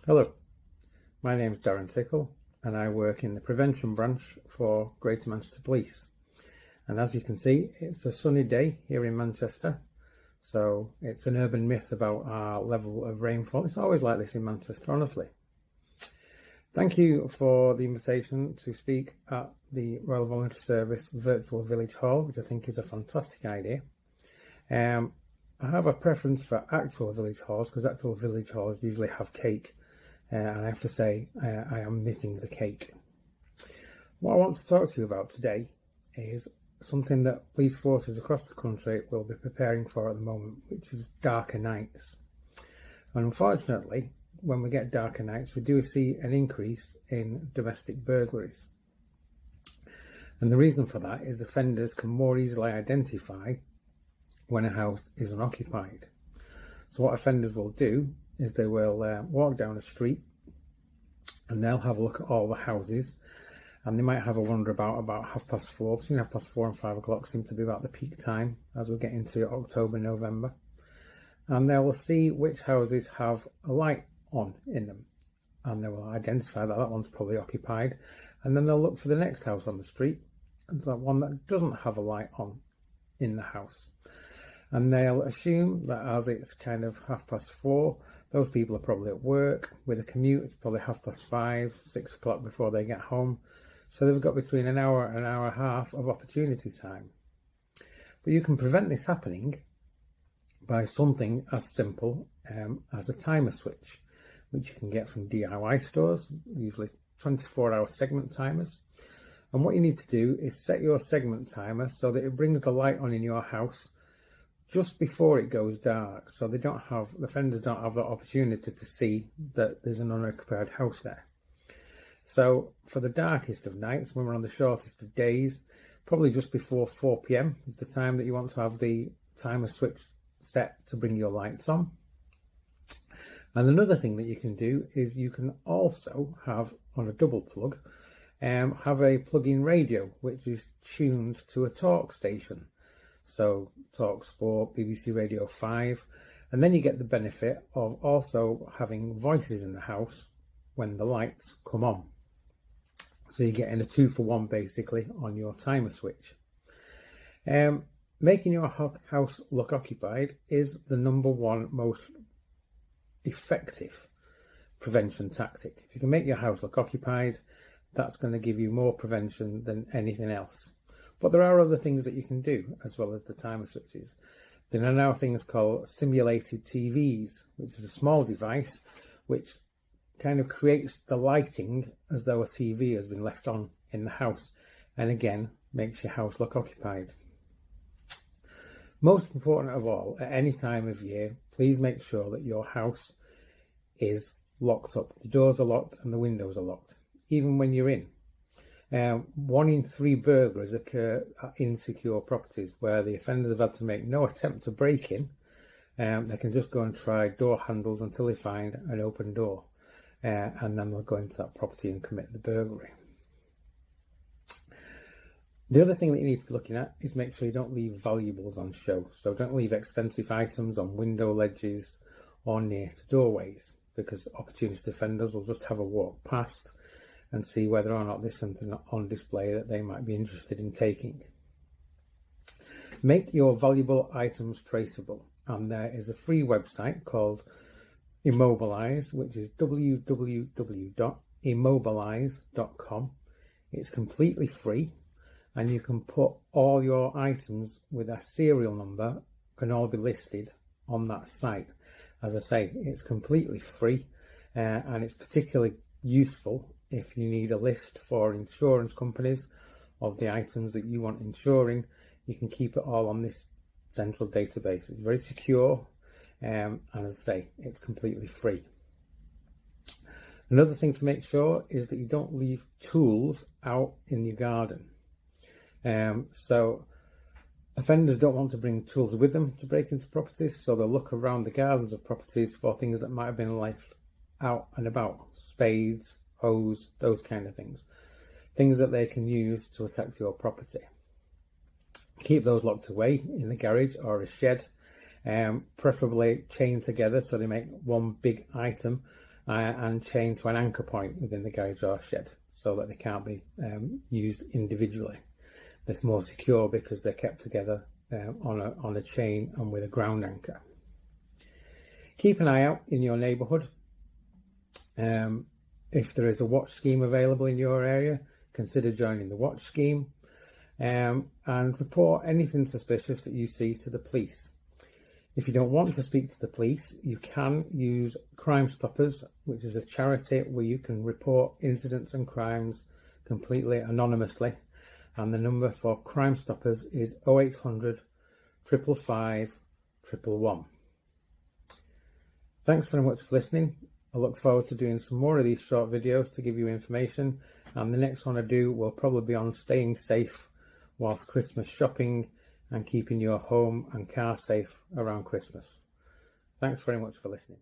Hello, my name is Darren Tickle and I work in the prevention branch for Greater Manchester Police. And as you can see, it's a sunny day here in Manchester. So it's an urban myth about our level of rainfall. It's always like this in Manchester, honestly. Thank you for the invitation to speak at the Royal Voluntary Service Virtual Village Hall, which I think is a fantastic idea. I have a preference for actual village halls because actual village halls usually have cake. And I have to say, I am missing the cake. What I want to talk to you about today is something that police forces across the country will be preparing for at the moment, which is darker nights. And unfortunately, when we get darker nights, we do see an increase in domestic burglaries. And the reason for that is offenders can more easily identify when a house is unoccupied. So what offenders will do is they will walk down the street and they'll have a look at all the houses, and they might have a wander about 4:30. Between 4:30 and 5 o'clock seems to be about the peak time as we get into October, November. And they will see which houses have a light on in them, and they will identify that one's probably occupied, and then they'll look for the next house on the street and that one that doesn't have a light on in the house. And they'll assume that as it's kind of 4:30, those people are probably at work. With a commute, it's probably 5:30, 6 o'clock before they get home. So they've got between an hour and an hour and a half of opportunity time. But you can prevent this happening by something as simple as a timer switch, which you can get from DIY stores, usually 24-hour segment timers. And what you need to do is set your segment timer so that it brings the light on in your house just before it goes dark, so the offenders don't have the opportunity to see that there's an unoccupied house there. So for the darkest of nights, when we're on the shortest of days, probably just before 4 p.m. is the time that you want to have the timer switch set to bring your lights on. And another thing that you can do is you can also have, on a double plug, have a plug-in radio which is tuned to a talk station. So Talk Sport, BBC Radio 5, and then you get the benefit of also having voices in the house when the lights come on. So you're getting a 2-for-1 basically on your timer switch. Making your house look occupied is the number one most effective prevention tactic. If you can make your house look occupied, that's going to give you more prevention than anything else. But there are other things that you can do as well as the timer switches. There are now things called simulated TVs, which is a small device which kind of creates the lighting as though a TV has been left on in the house, and again makes your house look occupied. Most important of all, at any time of year, please make sure that your house is locked up. The doors are locked and the windows are locked, even when you're in. 1 in 3 burglaries occur at insecure properties where the offenders have had to make no attempt to break in. They can just go and try door handles until they find an open door, and then they'll go into that property and commit the burglary. The other thing that you need to be looking at is make sure you don't leave valuables on show. So don't leave expensive items on window ledges or near to doorways, because opportunist offenders will just have a walk past and see whether or not there's something on display that they might be interested in taking. Make your valuable items traceable, and there is a free website called Immobilize, which is www.immobilize.com. It's completely free, and you can put all your items with a serial number, can all be listed on that site. As I say, it's completely free, and it's particularly useful if you need a list for insurance companies of the items that you want insuring. You can keep it all on this central database. It's very secure, and as I say, it's completely free. Another thing to make sure is that you don't leave tools out in your garden. So offenders don't want to bring tools with them to break into properties, so they'll look around the gardens of properties for things that might have been left out and about. Spades, hose, those kind of things. Things that they can use to attack your property. Keep those locked away in the garage or a shed, preferably chained together so they make one big item and chained to an anchor point within the garage or shed so that they can't be used individually. It's more secure because they're kept together on a chain and with a ground anchor. Keep an eye out in your neighbourhood. If there is a watch scheme available in your area, consider joining the watch scheme, and report anything suspicious that you see to the police. If you don't want to speak to the police, you can use Crime Stoppers, which is a charity where you can report incidents and crimes completely anonymously. And the number for Crime Stoppers is 0800 555 111. Thanks very much for listening. I look forward to doing some more of these short videos to give you information. And the next one I do will probably be on staying safe whilst Christmas shopping and keeping your home and car safe around Christmas. Thanks very much for listening.